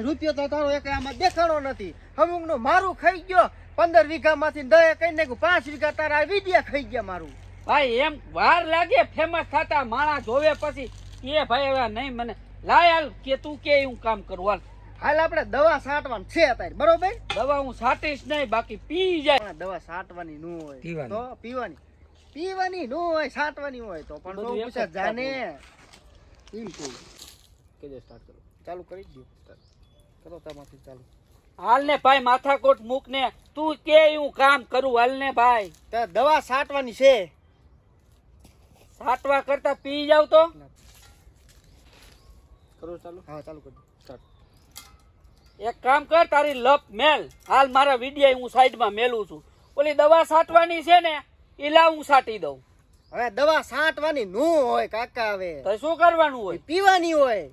રૂપિયો તો તારો એક આમાં દેખાડો નથી. અમુક નો મારું ખાઈ ગયો 15 વીઘામાંથી દયા કઈ નાખ્યું 5 વીઘા તારા વિડિયા ખાઈ ગયા મારું. ભાઈ એમ વાર લાગે ફેમસ થતા માણસ જોવે પછી એ ભાઈ હવે નહીં મને લાયાલ કે તું કે હું કામ કરું હાલ આપણે દવા છાંટવાની છે અત્યારે બરોબર. દવા હું છાંટીશ નહીં બાકી પી જાય. દવા છાંટવાની ન હોય તો પીવાની ન હોય છાંટવાની હોય તો પણ તો પૂછે જાને એમ કે સ્ટાર્ટ કરો ચાલુ કરી દો કરો તમાથી ચાલુ. હાલ ને ભાઈ માથાકોટ મૂક ને તું કે હું કામ કરું હાલ ને ભાઈ. તો દવા છાંટવાની છે. છાંટવા કરતા પી જાવ તો કરો ચાલુ. હા ચાલુ કરી દો. એક કામ કર તારી લપ મેલ હાલ મારા વિડિયા હું સાઈડમાં મેલું છું. ઓલી દવા છાંટવાની છે ને એ લાવ હું છાંટી દઉં. હવે દવા છાંટવાની ન હોય કાકા. હવે તો શું કરવાનું હોય? પીવાની હોય.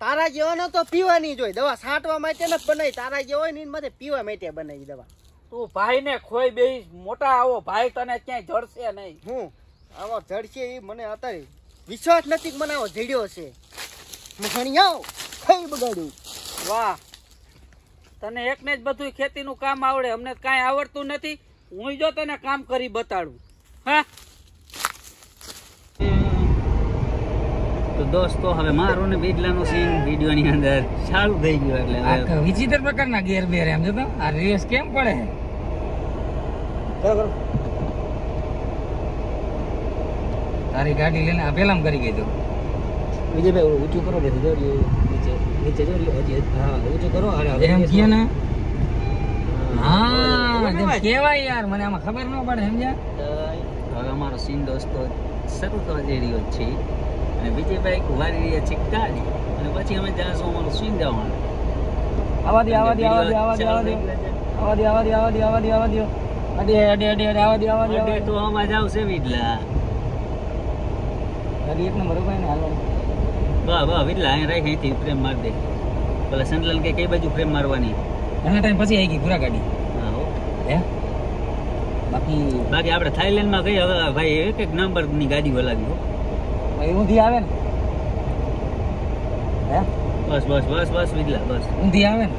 તારા જેવાનો તો પીવાની જ હોય. દવા છાંટવા માટે ન બનાવી. તારા જે હોય ને એના માટે પીવા માટે બનાવી દવા. તું ભાઈ ને ખોઈ બેસ મોટા આવો ભાઈ તને ક્યાંય જડશે નહીં. હું આવો જડશે એ મને અત્યારે વિશ્વાસ નથી કે મને આવો જડ્યો છે. મખણિયાઓ ખાઈ બગાડ્યું. વાહ તને એકને જ બધું ખેતીનું કામ આવડે અમને કાંઈ આવડતું નથી. હું જો તને કામ કરી બતાડું. હા તો દોસ્તો હવે મારું ને બિડલાનું સીન વિડીયોની અંદર ચાલુ થઈ ગયું. એટલે વિચિત્ર પ્રકારના ગેર બેર એમ જોતો આ રેસ કેમ પડે તારી ગાડી લઈને આ પેલામ કરી ગઈ તું વિજયભાઈ ઊંચું કરો ને નીચે જો હા ઊંચું કરો. એમ કે ને હા જેમ કેવાય યાર મને આમાં ખબર ન પડે સમજ્યા. હવે અમારો સીન દોસ્તો શરૂ થવા જઈ રહ્યો છે અને વિજયભાઈ વારી રહ્યા છે ગાડી અને પછી અમે જાશું અમારું સીન જવાનું. આવા દે આવા દે આવા દે આવા દે આવા દે આવા દે આવા દે આવા દે આવા દે આવા દે અડે અડે અડે આવા દે આવા દે તો આમાં જાવ છે વિડલા. ગાડી એક નંબર ભાઈ ને હાલો વાહ વિડલા અહીં રાખ અહીંથી પ્રેમ માર દે. પેલા સંતલાલ કે કઈ બાજુ પ્રેમ મારવાની ઘણા ટાઈમ પછી આવી ગઈ પૂરા ગાડી. હા હે બાકી આપણે થાઈલેન્ડમાં ગઈ હવે ભાઈ એક એક નંબરની ગાડી હલાવી હો. ઊંધી આવે ને હે બસ બસ બસ બસ વિડલા બસ ઊંધી આવે ને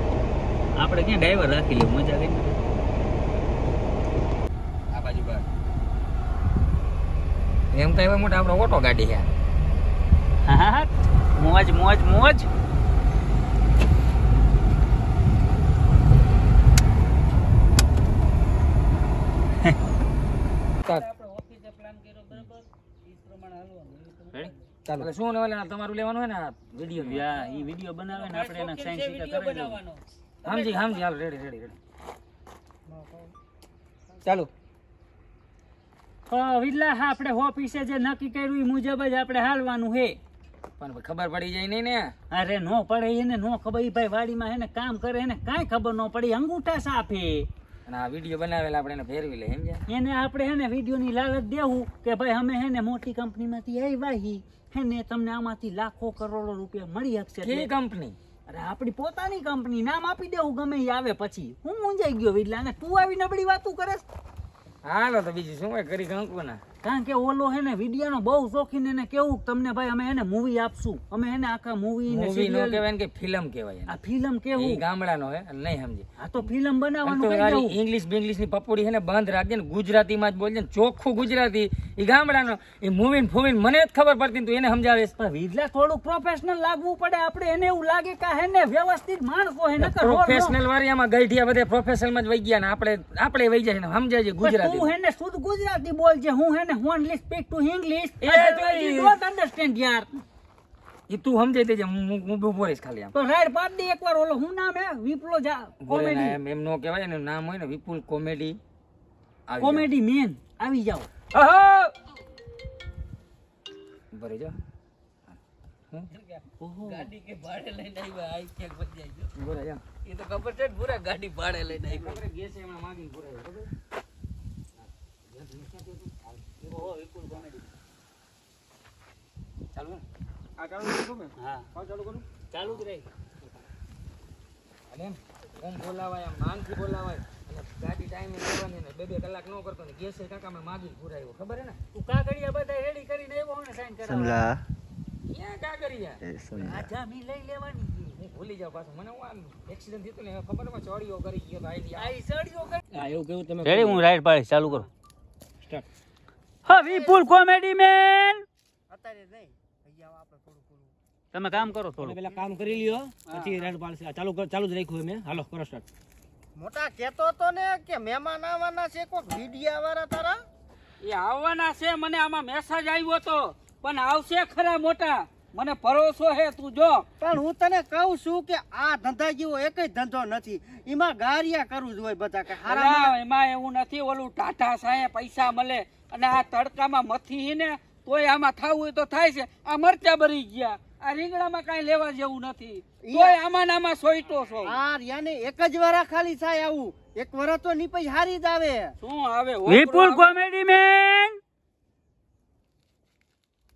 આપણે ક્યાં ડ્રાઈવર રાખી લેવું મજા કરી. આ બાજુ બાર એમ તો એવા મોટા આપણો ઓટો ગાડી છે. હા મોજ મોજ મોજ. ચાલો શું લેવાનું તમારું લેવાનું હોય ને વિડીયો ઈ વિડીયો બનાવે ને આપણે એના સાઈન સીટા કરાવવાનો. સમજી હાલ રેડી ચાલો. વિડલા હા આપણે ઓફિસે જે નક્કી કર્યું એ મુજબ જ આપણે હાલવાનું હે. પણ ખબર પડી જાય નહીં ને. અરે નો પડે એને નો ખબર. ઈ ભાઈ વાડીમાં હેને કામ કરે એને કાંઈ ખબર ન પડી અંગૂઠા સાફે. અને આ વિડીયો બનાવેલા આપણે એને ફેરવી લે સમજ્યા. એને આપણે હેને વિડીયોની લાલચ દેવું કે ભાઈ અમે હેને મોટી કંપનીમાંથી આવ્યા હેને તમને આમાંથી લાખો કરોડો રૂપિયા મળી શકશે. કે કંપની? અરે આપણી પોતાની કંપની નામ આપી દેવું ગમે એ આવે પછી. હું મૂંઝાઈ ગયો વિડલા અને તું આવી નબળી વાતું કરે. હાલો તો બીજું શું કરી કંકુ ના. કારણ કે ઓલો હે ને વિડિયાનો બહુ શોખીન એને કેવું તમને ભાઈ અમે એને મૂવી આપશું. અમે એને આખા મૂવી ને નો કહેવાય કે ફિલ્મ કહેવાય. આ ફિલ્મ કેવું ઈ ગામડાનો હે નહીં સમજી. આ તો ફિલ્મ બનાવવાનું કહી દઉં. ઇંગ્લિશ ની પપોડી હે ને બંધ રાખજે ને ગુજરાતીમાં જ બોલજે ને ચોખ્ખું ગુજરાતી. ઈ ગામડાનો ઈ મૂવી ને ફૂવી મને જ ખબર પડતી તું એને સમજાવે. પણ વિડલા થોડું પ્રોફેશનલ લાગવું પડે. આપણે એને એવું લાગે કે હે ને વ્યવસ્થિત માણસો હે. નકર પ્રોફેશનલ વાળીમાં ગઈઠિયા બધે પ્રોફેશનલ માં જ વઈ ગયા ને આપણે વઈ જાય ને સમજાય ગુજરાતી. તું હે ને શુદ્ધ ગુજરાતી બોલજે. હું હે ને only speak to English. I don't understand યાર. ઈ તું સમજાઈ દેજે હું બોલીશ ખાલી આમ. તો રાઈડ પાડ દે એકવાર. ઓલો હું નામ હે વિપ્લો જા કોમેડી એમ નો કહેવાય ને નામ હોય ને વિપુલ કોમેડી મેન આવી જાવ. ભરી જાવ. ગાડી કે ભાડે લઈને આવ્યા આઈ ક્યાંક બજાઈ ગયો. બોલે જા. એ તો ખબર છે પૂરા ગાડી ભાડે લઈને આવ્યા. આપણે ગેસ એમાં માંગીને પૂરાય બરોબર. ચાલુ ને આ ચાલુ કરું ને. હા ચાલુ કરું ચાલુ જ રહી. અને એમ ઓમ બોલાવાય આમ માનથી બોલાવાય અને ગાડી ટાઈમે લેવાની ને 2 કલાક નો કરતો ને ગેસ કાકા મેં માગી પૂરાયો ખબર હે ને. તું કાગળિયા બધા રેડી કરીને આવ્યો ને સાઈન કરાવવા. સમલા ક્યાં કાગળિયા એ સમલા આ જામી લઈ લેવાની. ભૂલી જાવ પાછું. મને હું આમ એક્સિડન્ટ થયું ને ખબર માં ચોરીઓ કરી ગયો ભાઈ આ ઈ સળિયો કર. હા એવું કેવું તમે રેડી હું રાઈડ પાડીશ ચાલુ કરો સ્ટાર્ટ. હા વિપુલ કોમેડી મેન અત્યારે નહીં ભૈયા આપણે થોડું થોડું તમે કામ કરો થોડું પેલા કામ કરી લ્યો પછી રેડ પાડશે. ચાલુ જ રાખ્યું મેં. હાલો કરો સ્ટાર્ટ. મોટા કેતો તો ને કે મહેમાન આવવાના છે કોક વિડિયા વાળા તારા એ આવવાના છે, મને આમાં મેસેજ આવ્યો તો, પણ આવશે ખરા મોટા, મને ભરોસો હે, તું જો. પણ હું તને કહું છું કે આ ધંધા જેવો એકય ધંધો નથી. એમાં ગારિયા કરવું જ હોય બધા કે હારા અલા, એમાં એવું નથી, ઓલું ટાટા સાયે પૈસા મળે, અને આ તડકામાં મથી ને તોય આમાં થાવું હોય તો થાય છે. આ મરચા ભરી ગયા, આ રીંગણામાં કાંઈ લેવા જેવું નથી, તોય આમાં ને આમાં સોઈટો છો. આ યાને એક જ વાર ખાલી થાય આવું, એક વાર તો ની પછી હારી જ આવે. શું આવે વિપુલ કોમેડી મેન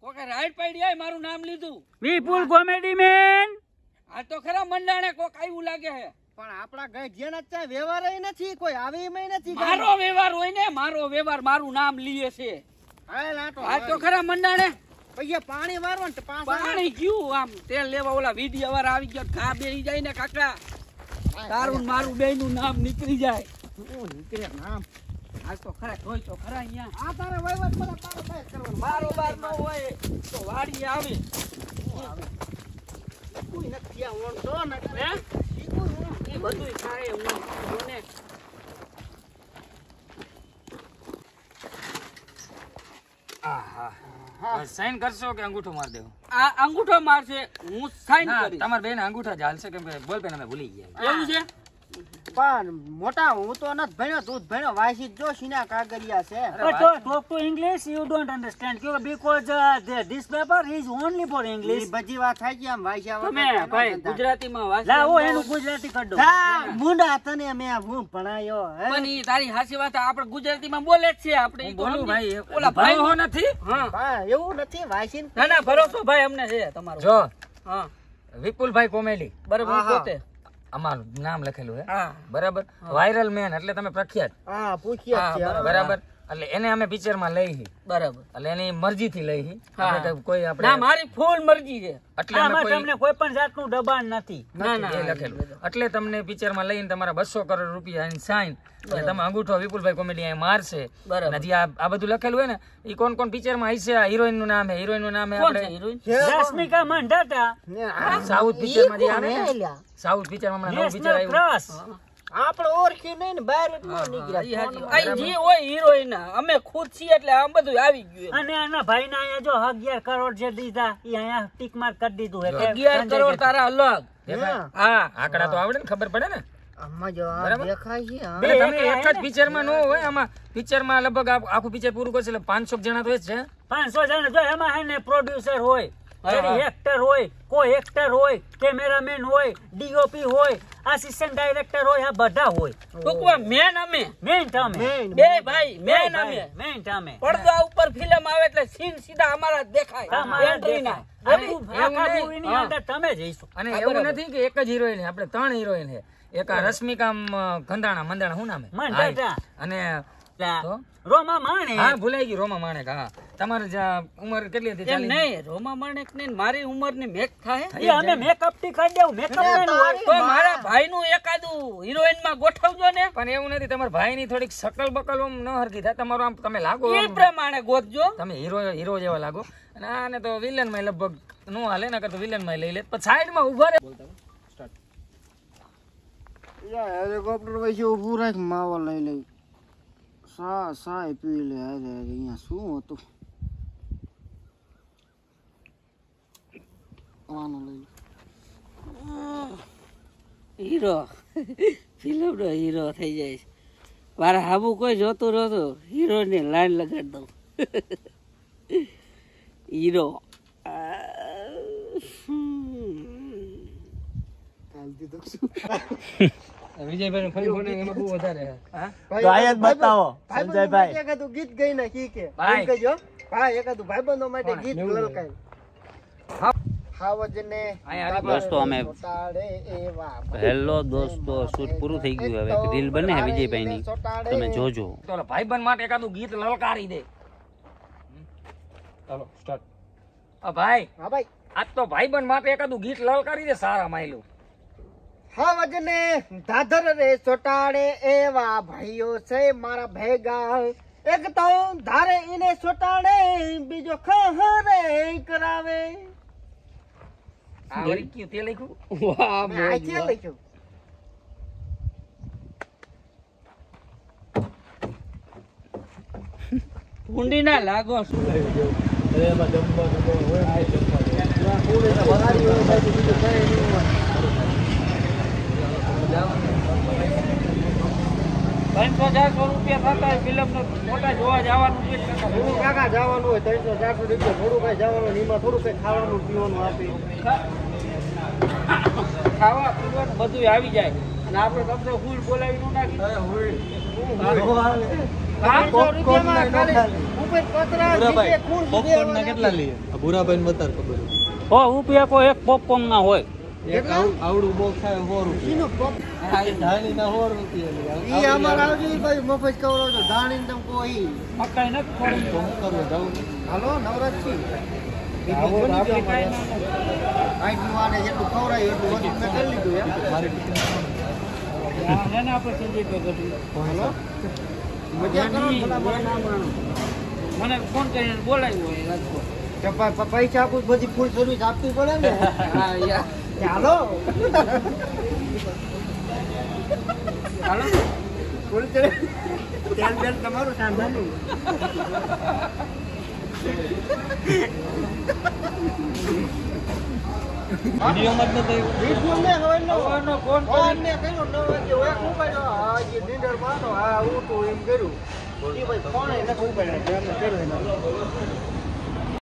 કોકે રાઈડ પાડી આય મારું નામ લીધું. વિપુલ કોમેડી મેન આ તો ખરા મંડાણે કોક આવ્યું લાગે છે. પણ આપણા ગઈ જેના ત્યાં વ્યવહાર નથી, કોઈ આવે એમ નથી. મારો વ્યવહાર હોય ને, મારો વ્યવહાર, મારું નામ લીએ છે. આ તો ખરા મંડાણે પૈયા પાણી વારવાનું તો પાણી ગયું, આમ તેલ લેવા ઓલા વિડિયા વાળા આવી ગયા, ઘા બેહી જાય ને કાકા, તારું ને મારું બેય નું નામ નીકળી જાય. નીકળે નામ. આ તો ખરા જોઈ તો ખરા અહીંયા આ તારે વહીવટ પર તારે ભાઈ કરવાનું. મારો બાર ન હોય તો વાડી આવે. કોઈ નથી આ ઓણ તો ને હે? ઈ કોઈ ઓણ. એ બધુંય થાય હું ને. સાઈન કરશો કે અંગૂઠો માર દેવો? આ અંગૂઠો મારશે, હું સાઈન કરીશ. તમારા બેન અંગૂઠા જ હાલશે કેમ કે બોલ પેન અમે ભૂલી ગયા. એવું છે? પણ મોટા હું તો નથી ભણ્યો, તું જ ભણ્યો. વાંચી જો સીના કાગળિયા છે. talk to English you don't understand because this paper is only for English. ઈ બધી વાત થાય છે આમ વાંચ્યા તમે વગર ભાઈ ધંધા. ગુજરાતીમાં વાંચો. લાવો એનું ગુજરાતી કાઢો જા, મુંડા તને મેં હું ભણાયો હે. પણ ઈ તારી હાચી વાત, આપણે ગુજરાતીમાં બોલે જ છે. આપણે ઈ તો બોલું સમજી. ભાઈ, ઓલા ભાઈ ભરોસો નથી. હા, હા, એવું નથી વાંચીને. ના ના, ભરોસો ભાઈ અમને છે તમારો. જો હા, વિપુલભાઈ કોમેડી બરાબર. હું પોતે અમારું નામ લખેલું હે. હા, બરાબર. વાયરલ મેન એટલે તમે પ્રખ્યાત. હા, પૂછ્યા હા, જ છે. બરાબર. એટલે એને અમે પિક્ચર માં લઈ હી. બરાબર. એટલે એની મરજી થી લઈ હી. હા. આપણે કોઈ ના, આપણે મારી ફૂલ મરજી છે. એટલે અમે આમાં કોઈ તમને કોઈ પણ જાતનું દબાણ નથી. ના ના, એ લખેલું. એટલે તમને પિક્ચર માં લઈને તમારા 200 કરોડ રૂપિયા એની સાઈન અને તમે અંગૂઠો વિપુલભાઈ કોમેડી અહીં મારશે. બરાબર. અને જે આ બધું લખેલું હોય ને એ કોણ કોણ પિક્ચર માં હશે. આ હિરોઈન નું નામ હે. હિરોઈન નું નામ હે કોણ છે આપણે હિરોઈન? રશ્મિકા મંડાતા, ને આ સાઉથ પિક્ચર માં જે ઈ આવે કોણ ને, હે લ્યા? સાઉથ પિક્ચર માં હમણાં નવું પિક્ચર નેશનલ આવ્યું. ક્રશ. આપણે ઓળખી નહીં ને બહાર જ ન ઈ નીકળ્યા. હાચી. આ જે હોય હિરોઈન, અમે ખુદ છીએ એટલે આમ બધું આવી ગયું. અને આના ભાઈને અહીંયા જો 11 કરોડ જે દીધા ઈ અહીંયા ટીક માર્ક કરી દીધું હે. 11 કરોડ તારા અલગ. દેખાય? હા, આંકડા તો આવડે ને, ખબર પડે ને. આમાં જો આ બરાબર. દેખાય છે. હા. એટલે તમે એક જ પિક્ચર માં ન હોય. આમાં પિક્ચર માં લગભગ આખું પિક્ચર પૂરું કરશે એટલે 500 જણા તો જ છે. 500 જણા જો એમાં હે ને પ્રોડ્યુસર હોય, એક્ટર હોય, કોઈ એક્ટર હોય, કેમેરામેન હોય, ડીઓપી હોય, આસિસ્ટન્ટ ડાયરેક્ટર હોય, આ બધા હોય. ટૂંકમાં મેન અમે મેન તમે મેન. બે ભાઈ, મેન અમે. મેન તમે પડદા ઉપર ફિલ્મ આવે એટલે સીન સીધા અમારા જ દેખાય. તમારા એન્ટ્રી ના. આખા નહીં. મૂવીની અંદર તમે જ હશો. અને એવું નથી કે એક જ હિરોઈન, આપણે 3 હિરોઈન છે. એક આ રશ્મિકા ગંધાણા મંદાણા શું નામ હે? મંડાતા. અને તો? રોમા માણે. હા ભૂલાઈ ગયું, રોમા માણેક. હા, તમારી ઉંમર કેટલી હતી? એમ નહીં, રોમા માણેક ને મારી ઉંમર ની મેચ થાય. એ અમે મેકઅપ થી કરી દેવું. મેકઅપ મેન હોય. તો મારા ભાઈ નું એકાદું હિરોઈન માં ગોઠવજો ને. પણ એવું નથી, તમારા ભાઈ ની થોડીક શકલ બકલ આમ ન હરખી થાય. તમારું આમ તમે લાગો એ આમ, પ્રમાણે ગોતજો. તમે હીરો જેવા લાગો. અને આને તો વિલન માં લગભગ નો હાલે ને, કરતો વિલન માં લઈ લે. પણ સાઈડ માં ઉભા રહે. યાર હેલિકોપ્ટર પછી ઊભું રાખ, માવા લઈ લઈ. સાય પી લે. અરે અહીંયા શું હતું? આનો લઈ. હીરો ફિલ્મ નો હીરો થઈ જાય છે. મારા હાબુ કોઈ જોતું નતું, હીરો ને લાઈન લગાડી દઉં. હીરો વિજયભાઈ ફરી ફોન એમાં બહુ વધારે છે. ગાયક બતાવો સંજયભાઈ. એકાદું ગીત ગઈ ના કી કે ભાઈ. એમ કહેજો. ભાઈ એકાદું ભાઈબંધો માટે ગીત લલકાય. હાવજને દોસ્તો અમે સોટાડે એવા હેલો દોસ્તો, શૂટ પૂરું થઈ ગયું. હવે રીલ બને છે વિજયભાઈની, તમે જોજો. તો ભાઈબંધ માટે એકાદું ગીત લલકારી દે. ચાલો સ્ટાર્ટ. ભાઈ હા ભાઈ આજ તો ભાઈબંધ માટે એકાદું ગીત લલકારી દે. સારા માયલું હાવજને ધાધર રે ચોટાડે એવા ભાઈઓ છે મારા ભેગા એક તો ધારે ઈને ચોટાડે બીજો ખહરે કરાવે આ વળી કયું તે લખ્યું વાહ મેં આથી લખ્યું ઊંડી ના લાગો શું ₹300-400 થતા ફિલ્મ મોટા જોવા જવાનું છે થોડું કાકા જવાનું હોય 300-400 રૂપિયા થોડું કઈ જવાનું એમાં થોડું કઈ ખાવાનું પીવાનું આપી ખાવા પીવાનું બધું આવી જાય અને આપણે તમને ફૂલ બોલાવી નું નાખી 500 રૂપિયામાં ખાલી ઉપર પતરા નીચે ફૂલ દેવાના કેટલા લઈએ ભૂરાભાઈ ને બતાર ખબર રૂપિયા કોઈ એક પોપકોર્ન ના હોય એક આવડું બોક્સ આવે 100 રૂપિયા ધાણી ના 100 રૂપિયા ઈ અમાર આવજો ઈ ભાઈ મફત કવરો છો ધાણી તમ કોઈ મકાઈ નથી પડી શું કરવું જાવું હાલો નવરાત્રી આવો આપણે કાઈ ના આઈટનું આને જેટલું ખવરાય એટલું વધુ મેં કરી લીધું યાર મારી ટિકિટ એને આપણે સંજય પે કરી હાલો મજા કરો ભલા ભલા મને ફોન કરીને બોલાવ્યો હોય રાજકોટ કે પૈસા આપું બધી ફૂલ સર્વિસ આપવી પડે ને હા યાર ચાલો હાલો ફૂલ સર્વિસ તેલ બેલ તમારું સાંભળ્યું વિડીયો માં નથી વિડીયો મે હવાનો ફોન ફોન મે કર્યો 9 વાગે ઓય ઉપાડ્યો આ જે ડીડર માનો આ ઉઠું એમ કર્યું ઈ ભાઈ ફોન એ નથી ઉપાડ્યો એમ કર્યું એને